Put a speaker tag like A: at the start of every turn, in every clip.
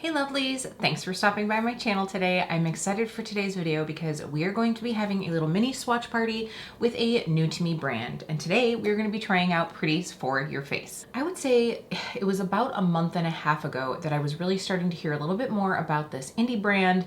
A: Hey lovelies, thanks for stopping by my channel today. I'm excited for today's video because we are going to be having a little mini swatch party with a new to me brand. And today we're going to be trying out Pretties For Your Face. I would say it was about a month and a half ago that I was really starting to hear a little bit more about this indie brand.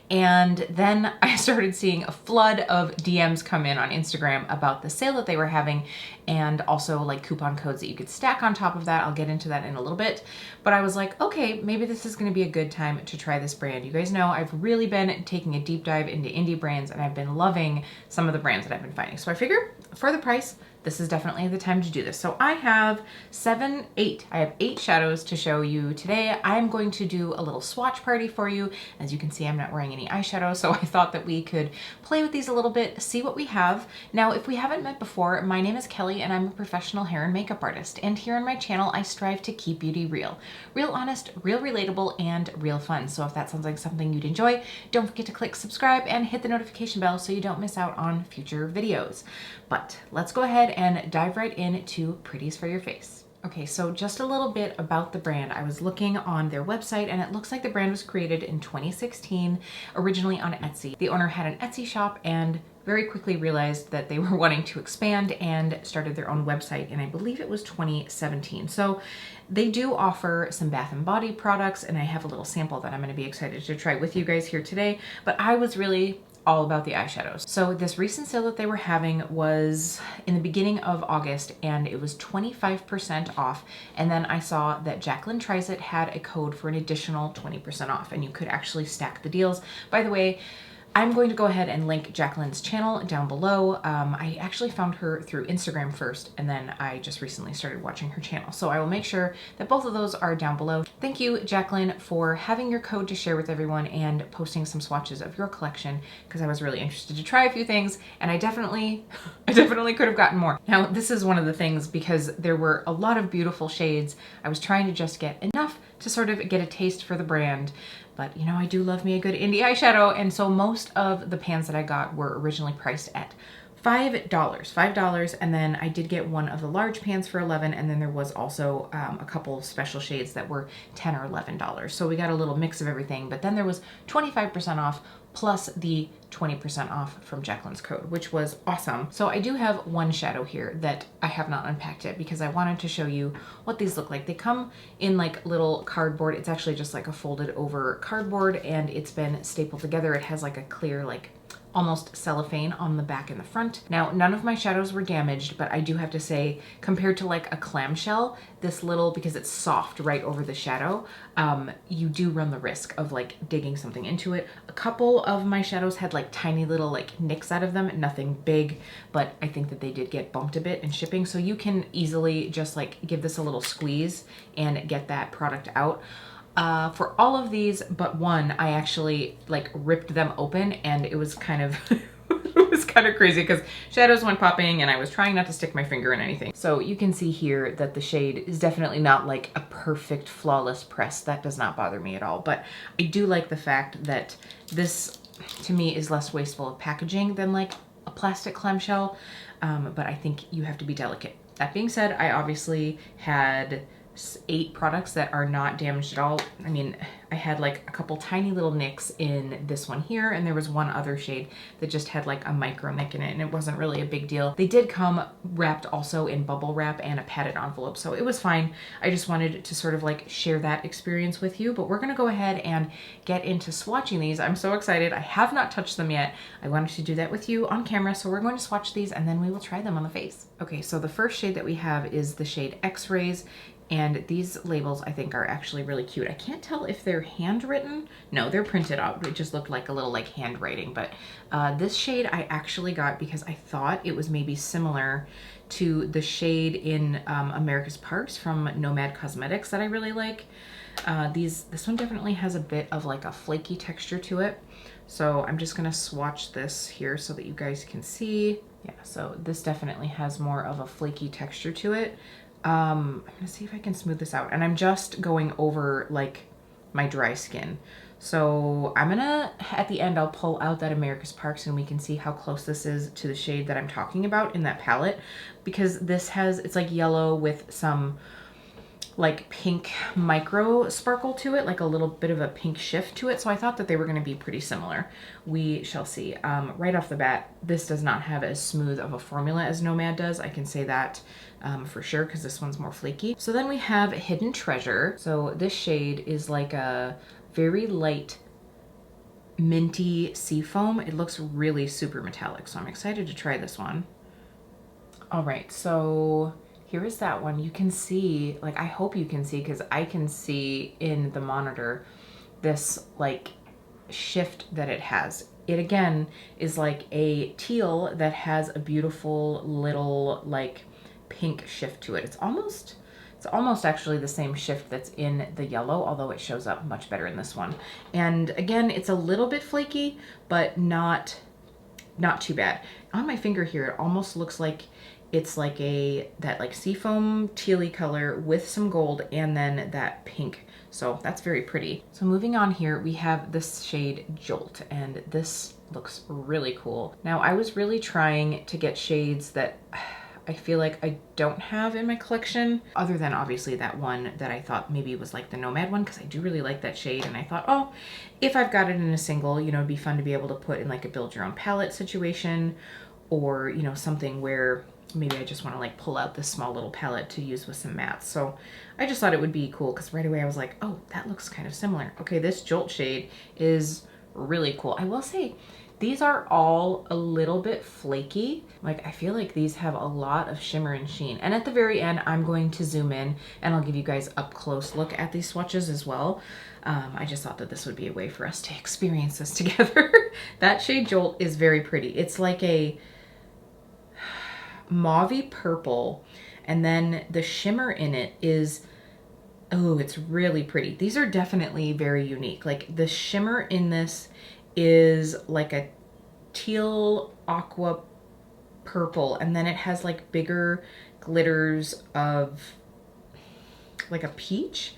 A: And then I started seeing a flood of DMs come in on Instagram about the sale that they were having, and also like coupon codes that you could stack on top of that. I'll get into that in a little bit. But I was like, okay, maybe this is going to be a good time to try this brand. You guys know I've really been taking a deep dive into indie brands, and I've been loving some of the brands that I've been finding. So I figure for the price, this is definitely the time to do this. So I have eight shadows to show you today. I'm going to do a little swatch party for you. As you can see, I'm not wearing any eyeshadow, so I thought that we could play with these a little bit, see what we have. Now, if we haven't met before, my name is Kelly and I'm a professional hair and makeup artist. And here on my channel, I strive to keep beauty real. Real honest, real relatable, and real fun. So if that sounds like something you'd enjoy, don't forget to click subscribe and hit the notification bell so you don't miss out on future videos. But let's go ahead and dive right into Pretties For Your Face. Okay, so just a little bit about the brand. I was looking on their website and it looks like the brand was created in 2016, originally on Etsy. The owner had an Etsy shop and very quickly realized that they were wanting to expand and started their own website, and I believe it was 2017. So they do offer some bath and body products, and I have a little sample that I'm going to be excited to try with you guys here today, but I was really all about the eyeshadows. So this recent sale that they were having was in the beginning of August, and it was 25% off. And then I saw that Jacqueline Tries It had a code for an additional 20% off, and you could actually stack the deals. By the way, I'm going to go ahead and link Jacqueline's channel down below. I actually found her through Instagram first, and then I just recently started watching her channel. So I will make sure that both of those are down below. Thank you, Jacqueline, for having your code to share with everyone and posting some swatches of your collection, because I was really interested to try a few things, and I definitely could have gotten more. Now, this is one of the things, because there were a lot of beautiful shades. I was trying to just get enough to sort of get a taste for the brand. But you know, I do love me a good indie eyeshadow, and so most of the pans that I got were originally priced at $5, and then I did get one of the large pans for $11, and then there was also a couple of special shades that were $10 or $11. So we got a little mix of everything, but then there was 25% off plus the 20% off from Jacqueline's code, which was awesome. So I do have one shadow here that I have not unpacked yet because I wanted to show you what these look like. They come in like little cardboard. It's actually just like a folded over cardboard, and it's been stapled together. It has like a clear, like almost cellophane on the back and the front. Now, none of my shadows were damaged, but I do have to say, compared to like a clamshell, this little, because it's soft right over the shadow, you do run the risk of like digging something into it. A couple of my shadows had like tiny little like nicks out of them, nothing big, but I think that they did get bumped a bit in shipping. So you can easily just like give this a little squeeze and get that product out. For all of these but one, I actually like ripped them open, and it was kind of it was kind of crazy because shadows went popping and I was trying not to stick my finger in anything. So you can see here that the shade is definitely not like a perfect flawless press. That does not bother me at all, but I do like the fact that this to me is less wasteful of packaging than like a plastic clamshell, but I think you have to be delicate. That being said, I obviously had 8 products that are not damaged at all. I mean, I had like a couple tiny little nicks in this one here, and there was one other shade that just had like a micro nick in it, and it wasn't really a big deal. They did come wrapped also in bubble wrap and a padded envelope, so it was fine. I just wanted to sort of like share that experience with you, but we're gonna go ahead and get into swatching these. I'm so excited. I have not touched them yet. I wanted to do that with you on camera, so we're going to swatch these and then we will try them on the face. Okay, so the first shade that we have is the shade X-Rays. And these labels I think are actually really cute. I can't tell if they're handwritten. No, they're printed out. It just looked like a little like handwriting. But this shade I actually got because I thought it was maybe similar to the shade in America's Parks from Nomad Cosmetics that I really like. This one definitely has a bit of like a flaky texture to it. So I'm just gonna swatch this here so that you guys can see. Yeah, so this definitely has more of a flaky texture to it. I'm gonna see if I can smooth this out, and I'm just going over like my dry skin. So I'm gonna, at the end, I'll pull out that America's Parks and we can see how close this is to the shade that I'm talking about in that palette, because this has, it's like yellow with some like pink micro sparkle to it, like a little bit of a pink shift to it. So I thought that they were going to be pretty similar. We shall see. Right off the bat, this does not have as smooth of a formula as Nomad does. I can say that for sure because this one's more flaky. So then we have Hidden Treasure. So this shade is like a very light minty seafoam. It looks really super metallic, so I'm excited to try this one. All right, so here is that one. You can see, like, I hope you can see, because I can see in the monitor this like shift that it has. It again is like a teal that has a beautiful little like pink shift to it. It's almost actually the same shift that's in the yellow, although it shows up much better in this one. And again, it's a little bit flaky, but not too bad. On my finger here, it almost looks like it's like that like seafoam tealy color with some gold and then that pink. So that's very pretty. So moving on here, we have this shade Jolt, and this looks really cool. Now I was really trying to get shades that I feel like I don't have in my collection, other than obviously that one that I thought maybe was like the Nomad one, because I do really like that shade. And I thought, oh, if I've got it in a single, you know, it'd be fun to be able to put in like a build your own palette situation, or, you know, something where maybe I just want to like pull out this small little palette to use with some mattes. So I just thought it would be cool, because right away I was like, oh, that looks kind of similar. Okay, this Jolt shade is really cool. I will say, these are all a little bit flaky. Like, I feel like these have a lot of shimmer and sheen. And at the very end, I'm going to zoom in and I'll give you guys up close look at these swatches as well. I just thought that this would be a way for us to experience this together. That shade Jolt is very pretty. It's like a mauvey purple, and then the shimmer in it is, oh, it's really pretty. These are definitely very unique. Like, the shimmer in this is like a teal aqua purple, and then it has like bigger glitters of like a peach.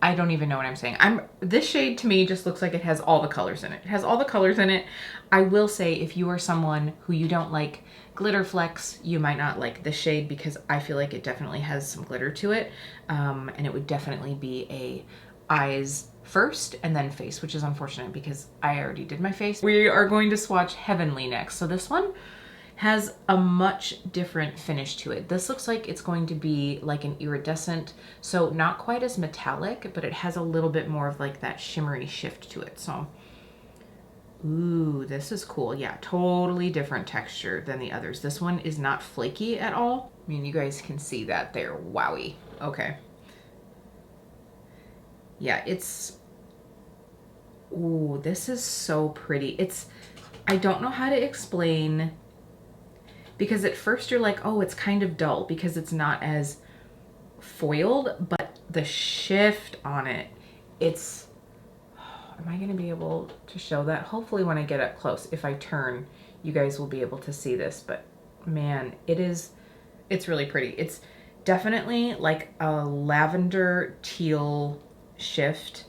A: I don't even know what I'm saying. This shade to me just looks like it has all the colors in it. It has all the colors in it. I will say, if you are someone who you don't like glitter flecks, you might not like this shade, because I feel like it definitely has some glitter to it. And it would definitely be a eyes first and then face, which is unfortunate because I already did my face. We are going to swatch Heavenly next. So this one has a much different finish to it. This looks like it's going to be like an iridescent, so not quite as metallic, but it has a little bit more of like that shimmery shift to it. So, ooh, this is cool. Yeah, totally different texture than the others. This one is not flaky at all. I mean, you guys can see that there. Wowie. Okay. Yeah, it's, ooh, this is so pretty. I don't know how to explain, because at first you're like, oh, it's kind of dull because it's not as foiled, but the shift on it, it's, am I gonna be able to show that? Hopefully when I get up close, if I turn, you guys will be able to see this, but man, it's really pretty. It's definitely like a lavender teal shift,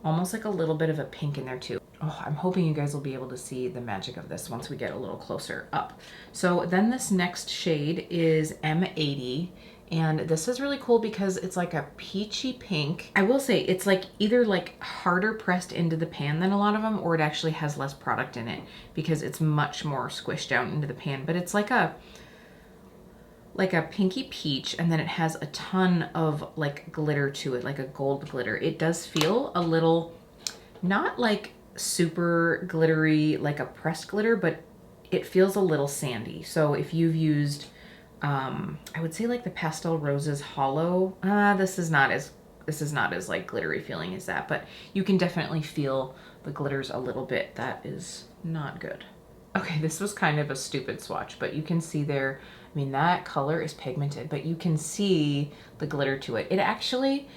A: almost like a little bit of a pink in there too. Oh, I'm hoping you guys will be able to see the magic of this once we get a little closer up. So then this next shade is M80, and this is really cool because it's like a peachy pink. I will say it's like either like harder pressed into the pan than a lot of them, or it actually has less product in it because it's much more squished down into the pan, but it's like a pinky peach, and then it has a ton of like glitter to it, like a gold glitter. It does feel a little, not like super glittery like a pressed glitter, but it feels a little sandy. So if you've used I would say like the Pastel Roses Hollow, this is not as like glittery feeling as that, but you can definitely feel the glitters a little bit. That is not good. Okay, this was kind of a stupid swatch, but you can see there, I mean, that color is pigmented, but you can see the glitter to it. It actually,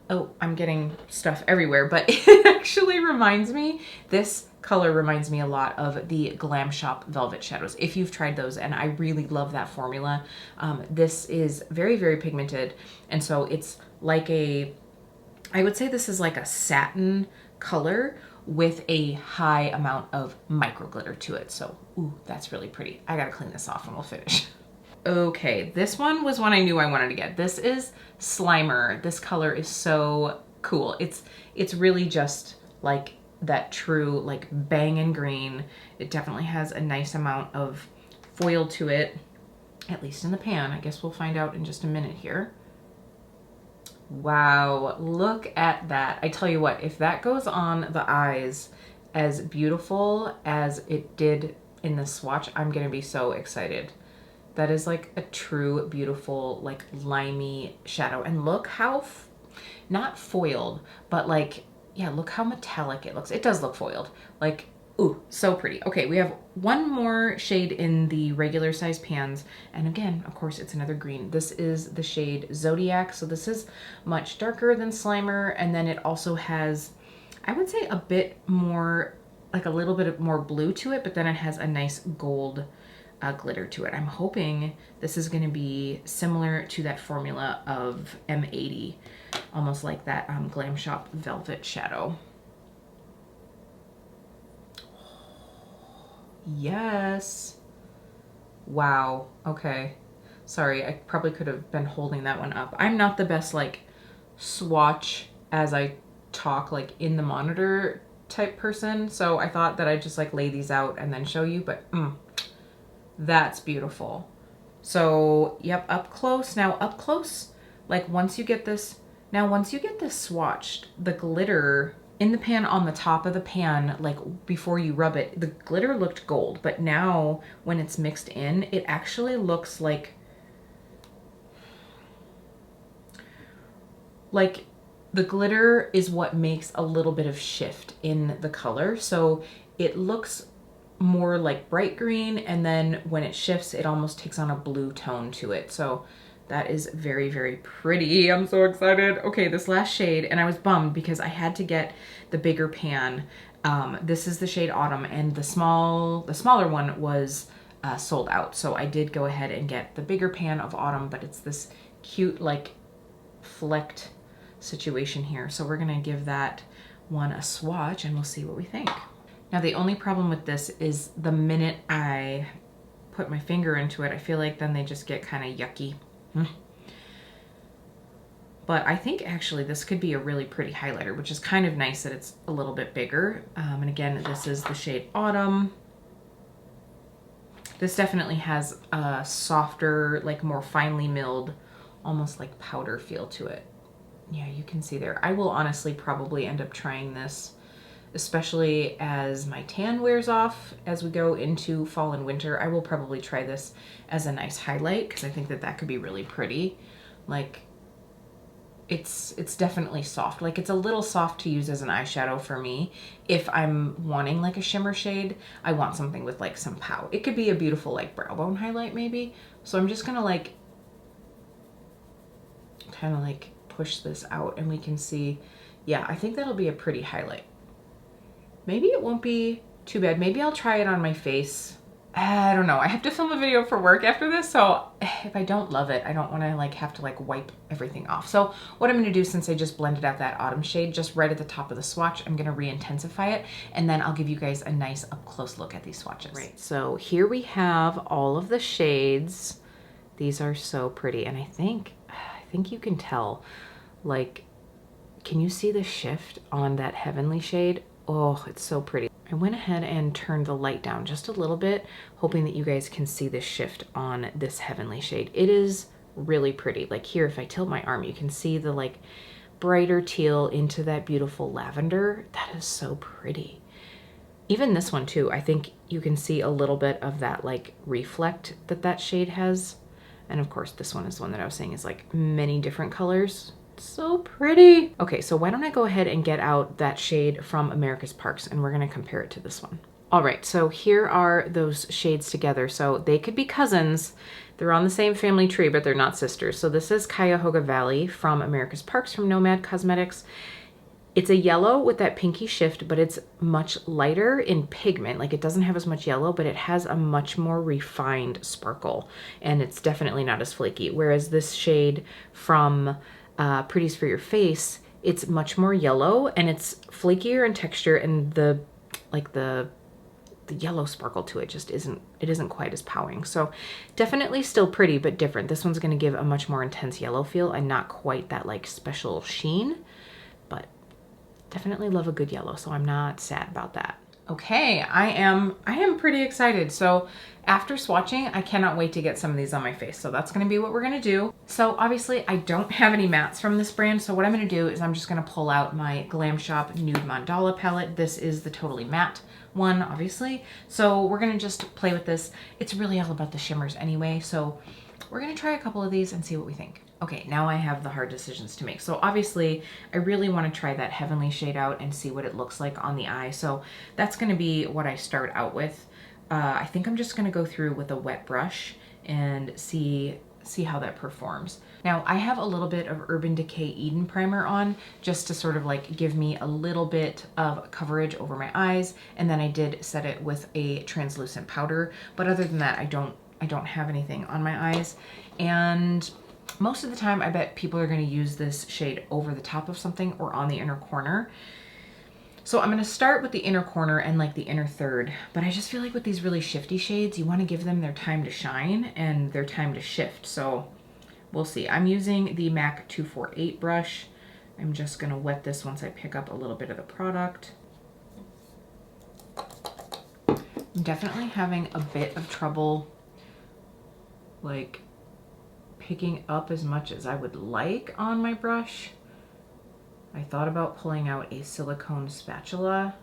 A: oh, I'm getting stuff everywhere, but it actually reminds me, this color reminds me a lot of the Glam Shop Velvet Shadows, if you've tried those, and I really love that formula. This is very, very pigmented, and so it's like I would say this is like a satin color with a high amount of micro glitter to it. So, ooh, that's really pretty. I gotta clean this off and we'll finish. Okay, this one was one I knew I wanted to get. This is Slimer. This color is so cool. It's really just like that true like bangin' green. It definitely has a nice amount of foil to it, at least in the pan. I guess we'll find out in just a minute here. Wow, look at that. I tell you what, if that goes on the eyes as beautiful as it did in the swatch, I'm gonna be so excited. That is like a true beautiful like limey shadow. And look how, not foiled, but like, yeah, look how metallic it looks. It does look foiled. Like, ooh, so pretty. Okay, we have one more shade in the regular size pans. And again, of course, it's another green. This is the shade Zodiac. So this is much darker than Slimer. And then it also has, I would say, a bit more, like a little bit more blue to it, but then it has a nice gold glitter to it. I'm hoping this is going to be similar to that formula of M80, almost like that Glam Shop Velvet Shadow. Yes. Wow. Okay. Sorry, I probably could have been holding that one up. I'm not the best like swatch as I talk like in the monitor type person, so I thought that I'd just like lay these out and then show you, but that's beautiful. So yep, up close. Now up close, like once you get this swatched, the glitter in the pan, on the top of the pan, like before you rub it, the glitter looked gold, but now when it's mixed in, it actually looks like the glitter is what makes a little bit of shift in the color. So it looks more like bright green, and then when it shifts, it almost takes on a blue tone to it. So that is very, very pretty. I'm so excited. Okay, this last shade, and I was bummed because I had to get the bigger pan. This is the shade Autumn, and the smaller one was sold out. So I did go ahead and get the bigger pan of Autumn, but it's this cute like flecked situation here. So we're gonna give that one a swatch and we'll see what we think. Now the only problem with this is the minute I put my finger into it, I feel like then they just get kind of yucky. But I think actually this could be a really pretty highlighter, which is kind of nice that it's a little bit bigger. And again, this is the shade Autumn. This definitely has a softer, like more finely milled, almost like powder feel to it. Yeah, you can see there. I will honestly probably end up trying this, especially as my tan wears off as we go into fall and winter. I will probably try this as a nice highlight because I think that that could be really pretty. Like it's definitely soft. Like it's a little soft to use as an eyeshadow for me. If I'm wanting like a shimmer shade, I want something with like some pout. It could be a beautiful like brow bone highlight maybe. So I'm just gonna like kind of like push this out and we can see, yeah, I think that'll be a pretty highlight. Maybe it won't be too bad. Maybe I'll try it on my face. I don't know. I have to film a video for work after this, so if I don't love it, I don't want to like have to like wipe everything off. So what I'm going to do, since I just blended out that Autumn shade just right at the top of the swatch, I'm going to re-intensify it, and then I'll give you guys a nice up close look at these swatches. Right. So here we have all of the shades. These are so pretty, and I think you can tell, like, can you see the shift on that Heavenly shade? Oh, it's so pretty. I went ahead and turned the light down just a little bit, hoping that you guys can see the shift on this Heavenly shade. It is really pretty. Like here, if I tilt my arm, you can see the like brighter teal into that beautiful lavender. That is so pretty. Even this one too, I think you can see a little bit of that like reflect that shade has. And of course, this one is the one that I was saying is like many different colors. So pretty. Okay, so why don't I go ahead and get out that shade from America's Parks, and we're gonna compare it to this one. All right, so here are those shades together. So they could be cousins. They're on the same family tree, but they're not sisters. So this is Cuyahoga Valley from America's Parks from Nomad Cosmetics. It's a yellow with that pinky shift, but it's much lighter in pigment. Like it doesn't have as much yellow, but it has a much more refined sparkle, and it's definitely not as flaky. Whereas this shade from Pretties For Your Face, it's much more yellow and it's flakier in texture, and the the yellow sparkle to it just isn't quite as powering. So definitely still pretty, but different. This one's gonna give a much more intense yellow feel and not quite that like special sheen, but definitely love a good yellow, so I'm not sad about that. Okay, I am pretty excited. So after swatching, I cannot wait to get some of these on my face. So that's gonna be what we're gonna do. So obviously I don't have any mattes from this brand. So what I'm gonna do is I'm just gonna pull out my Glam Shop Nude Mandala palette. This is the totally matte one, obviously. So we're gonna just play with this. It's really all about the shimmers anyway. So we're gonna try a couple of these and see what we think. Okay, now I have the hard decisions to make. So obviously I really want to try that Heavenly shade out and see what it looks like on the eye. So that's going to be what I start out with. I think I'm just going to go through with a wet brush and see how that performs. Now I have a little bit of Urban Decay Eden primer on just to sort of like give me a little bit of coverage over my eyes. And then I did set it with a translucent powder. But other than that, I don't have anything on my eyes. And most of the time, I bet people are going to use this shade over the top of something or on the inner corner. So I'm going to start with the inner corner and like the inner third, but I just feel like with these really shifty shades, you want to give them their time to shine and their time to shift. So we'll see. I'm using the MAC 248 brush. I'm just going to wet this once I pick up a little bit of the product. I'm definitely having a bit of trouble like picking up as much as I would like on my brush. I thought about pulling out a silicone spatula.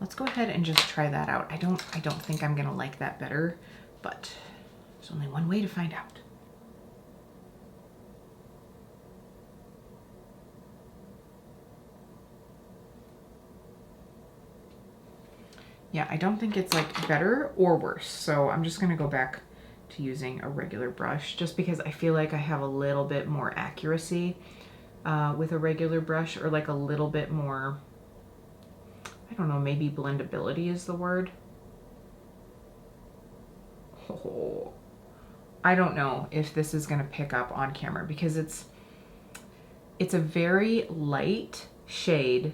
A: Let's go ahead and just try that out. I don't think I'm gonna like that better, but there's only one way to find out. Yeah, I don't think it's like better or worse. So I'm just gonna go back to using a regular brush just because I feel like I have a little bit more accuracy with a regular brush, or like a little bit more, I don't know, maybe blendability is the word. Oh, I don't know if this is gonna pick up on camera because it's a very light shade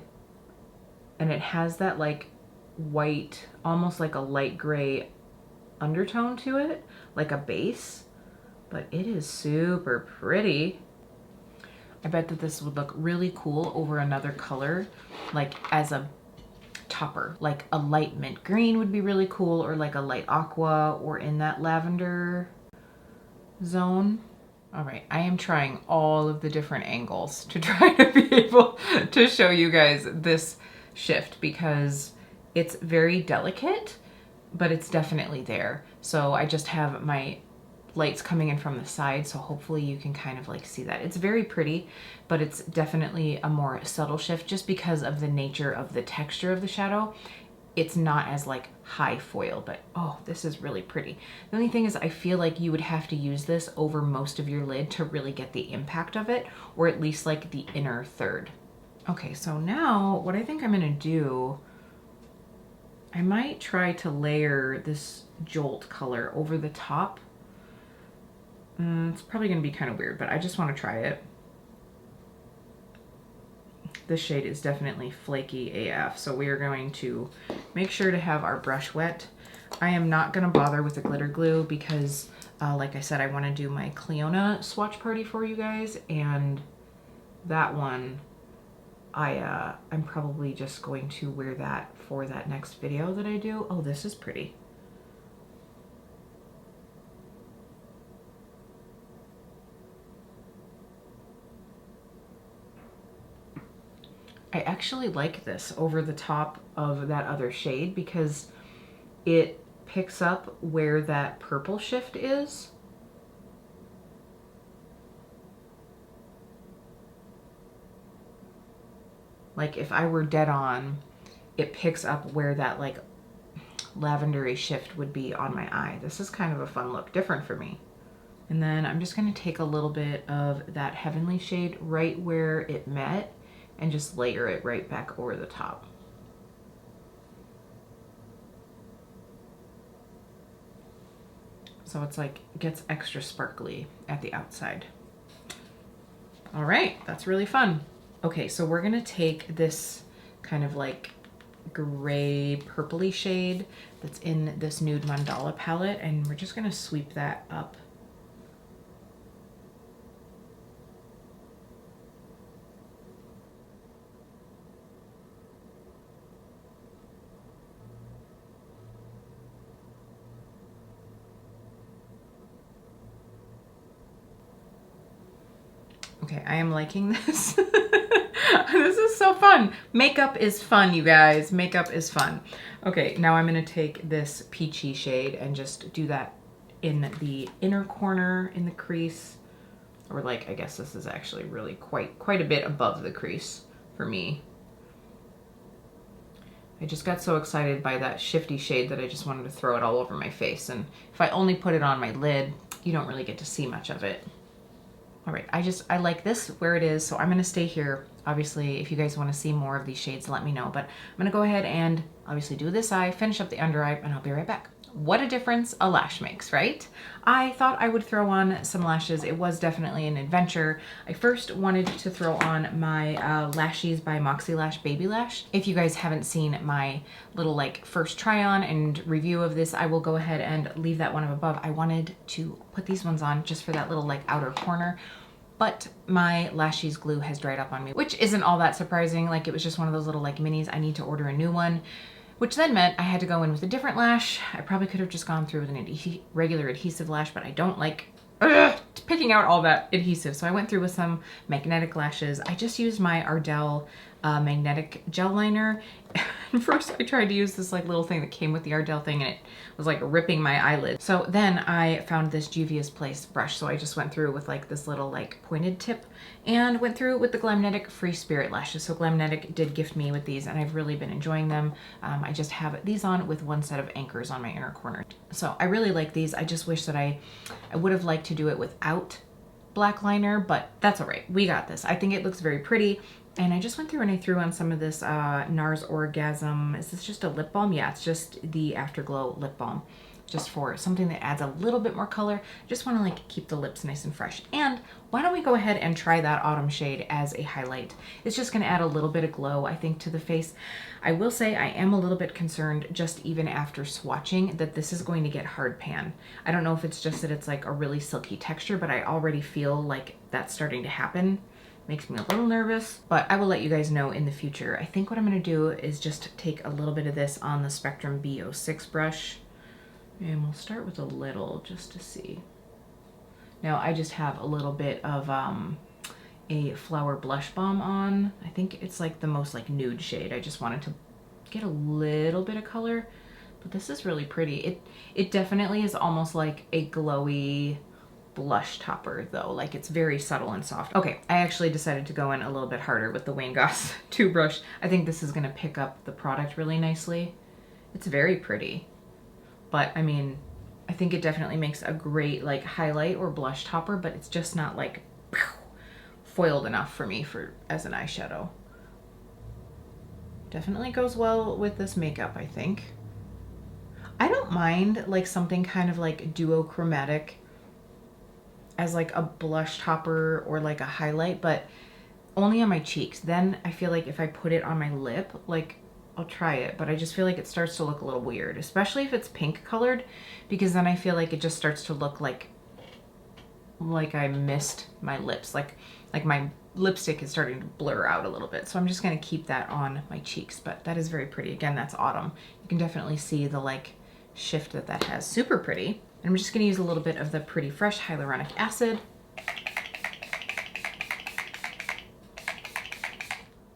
A: and it has that like white, almost like a light gray undertone to it, like a base, but it is super pretty. I bet that this would look really cool over another color, like as a topper, like a light mint green would be really cool, or like a light aqua, or in that lavender zone. All right, I am trying all of the different angles to try to be able to show you guys this shift because it's very delicate, but it's definitely there. So I just have my lights coming in from the side, so hopefully you can kind of like see that. It's very pretty, but it's definitely a more subtle shift just because of the nature of the texture of the shadow. It's not as like high foil, but oh, this is really pretty. The only thing is I feel like you would have to use this over most of your lid to really get the impact of it, or at least like the inner third. Okay, so now what I think I'm gonna do, I might try to layer this Jolt color over the top. It's probably going to be kind of weird, but I just want to try it. This shade is definitely flaky AF, so we are going to make sure to have our brush wet. I am not going to bother with the glitter glue because, like I said, I want to do my Cleona swatch party for you guys, and that one, I'm probably just going to wear that for that next video that I do. Oh, this is pretty. I actually like this over the top of that other shade because it picks up where that purple shift is. Like if I were dead on, it picks up where that like lavendery shift would be on my eye. This is kind of a fun look, different for me. And then I'm just going to take a little bit of that Heavenly shade right where it met and just layer it right back over the top. So it's like, gets extra sparkly at the outside. All right, that's really fun. Okay, so we're gonna take this kind of like gray purpley shade that's in this Nude Mandala palette, and we're just gonna sweep that up. Okay, I am liking this. This is so fun. Makeup is fun, you guys. Makeup is fun. Okay, now I'm gonna take this peachy shade and just do that in the inner corner in the crease. Or like, I guess this is actually really quite a bit above the crease for me. I just got so excited by that shifty shade that I just wanted to throw it all over my face. And if I only put it on my lid, you don't really get to see much of it. All right, I like this where it is, so I'm gonna stay here. Obviously, if you guys wanna see more of these shades, let me know, but I'm gonna go ahead and obviously do this eye, finish up the under eye, and I'll be right back. What a difference a lash makes, right? I thought I would throw on some lashes. It was definitely an adventure. I first wanted to throw on my Lashies by Moxie Lash Baby Lash. If you guys haven't seen my little like first try on and review of this, I will go ahead and leave that one up above. I wanted to put these ones on just for that little like outer corner, but my Lashies glue has dried up on me, which isn't all that surprising. Like, it was just one of those little like minis. I need to order a new one, which then meant I had to go in with a different lash. I probably could have just gone through with an regular adhesive lash, but I don't like picking out all that adhesive. So I went through with some magnetic lashes. I just used my Ardell magnetic gel liner. And first I tried to use this like little thing that came with the Ardell thing, and it was like ripping my eyelid. So then I found this Juvia's Place brush. So I just went through with like this little like pointed tip and went through with the Glamnetic Free Spirit lashes. So Glamnetic did gift me with these and I've really been enjoying them. I just have these on with one set of anchors on my inner corner. So I really like these. I just wish that I would have liked to do it without black liner, but that's all right. We got this. I think it looks very pretty. And I just went through and I threw on some of this NARS Orgasm. Is this just a lip balm? Yeah, it's just the Afterglow lip balm. Just for something that adds a little bit more color. Just want to like keep the lips nice and fresh. And why don't we go ahead and try that autumn shade as a highlight. It's just going to add a little bit of glow, I think, to the face. I will say I am a little bit concerned just even after swatching that this is going to get hard pan. I don't know if it's just that it's like a really silky texture, but I already feel like that's starting to happen. Makes me a little nervous, but I will let you guys know in the future. I think what I'm going to do is just take a little bit of this on the Spectrum B06 brush, and we'll start with a little just to see. Now I just have a little bit of a Flower Blush Balm on. I think it's like the most like nude shade. I just wanted to get a little bit of color, but this is really pretty. It definitely is almost like a glowy blush topper though, like it's very subtle and soft. Okay, I actually decided to go in a little bit harder with the Wayne Goss 2 brush. I think this is gonna pick up the product really nicely. It's very pretty, but I mean, I think it definitely makes a great like highlight or blush topper, but it's just not like foiled enough for me as an eyeshadow. Definitely goes well with this makeup, I think. I don't mind like something kind of like duochromatic as like a blush topper or like a highlight, but only on my cheeks. Then I feel like if I put it on my lip, like I'll try it, but I just feel like it starts to look a little weird, especially if it's pink colored, because then I feel like it just starts to look like I missed my lips, like my lipstick is starting to blur out a little bit. So I'm just gonna keep that on my cheeks, but that is very pretty. Again, that's autumn. You can definitely see the like shift that has. Super pretty. And I'm just gonna use a little bit of the Pretty Fresh Hyaluronic Acid.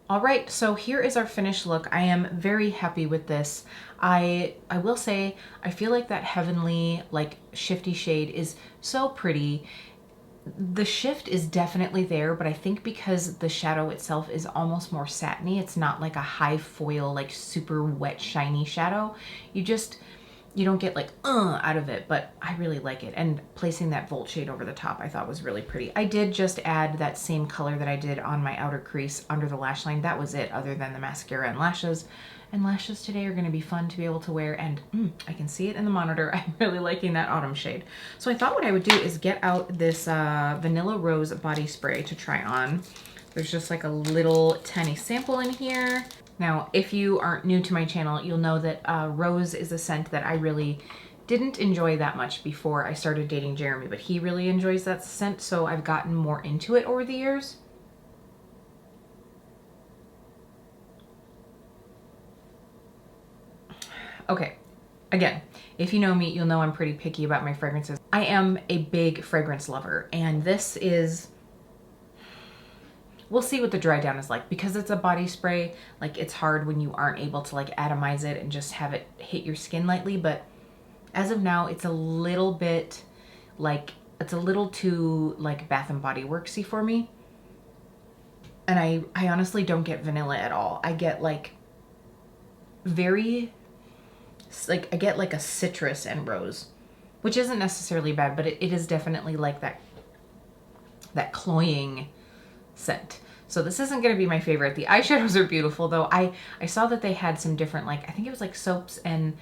A: All right, so here is our finished look. I am very happy with this. I will say, I feel like that heavenly, like shifty shade is so pretty. The shift is definitely there, but I think because the shadow itself is almost more satiny, it's not like a high foil, like super wet, shiny shadow. You don't get like out of it, but I really like it. And placing that Volt shade over the top I thought was really pretty. I did just add that same color that I did on my outer crease under the lash line. That was it, other than the mascara and lashes. And lashes today are gonna be fun to be able to wear, and I can see it in the monitor. I'm really liking that autumn shade. So I thought what I would do is get out this Vanilla Rose body spray to try on. There's just like a little tiny sample in here. Now, if you aren't new to my channel, you'll know that Rose is a scent that I really didn't enjoy that much before I started dating Jeremy, but he really enjoys that scent, so I've gotten more into it over the years. Okay, again, if you know me, you'll know I'm pretty picky about my fragrances. I am a big fragrance lover, and this is, we'll see what the dry down is like. Because it's a body spray, like it's hard when you aren't able to like atomize it and just have it hit your skin lightly, but as of now, it's a little bit like, it's a little too like Bath and Body Worksy for me. And I honestly don't get vanilla at all. I get like very, like I get like a citrus and rose, which isn't necessarily bad, but it is definitely like that cloying scent. So this isn't going to be my favorite. The eyeshadows are beautiful though. I saw that they had some different, like I think it was like soaps and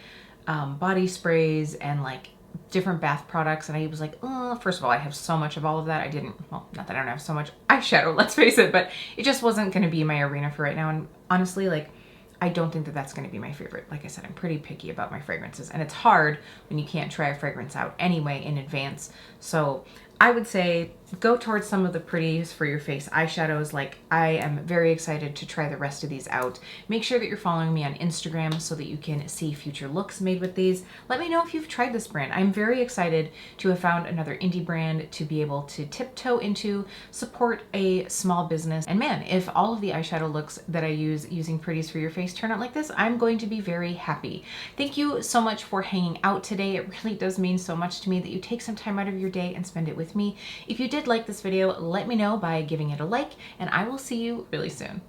A: body sprays and like different bath products, and I was like, oh, first of all, I have so much of all of that. I didn't, well, not that I don't have so much eyeshadow, let's face it, but it just wasn't going to be my arena for right now. And honestly, like I don't think that that's going to be my favorite. Like I said, I'm pretty picky about my fragrances, and it's hard when you can't try a fragrance out anyway in advance. So I would say go towards some of the Pretties For Your Face eyeshadows. Like I am very excited to try the rest of these out. Make sure that you're following me on Instagram so that you can see future looks made with these. Let me know if you've tried this brand. I'm very excited to have found another indie brand to be able to tiptoe into, support a small business. And man, if all of the eyeshadow looks that I use using Pretties For Your Face turn out like this, I'm going to be very happy. Thank you so much for hanging out today. It really does mean so much to me that you take some time out of your day and spend it with me. If you did like this video, let me know by giving it a like, and I will see you really soon.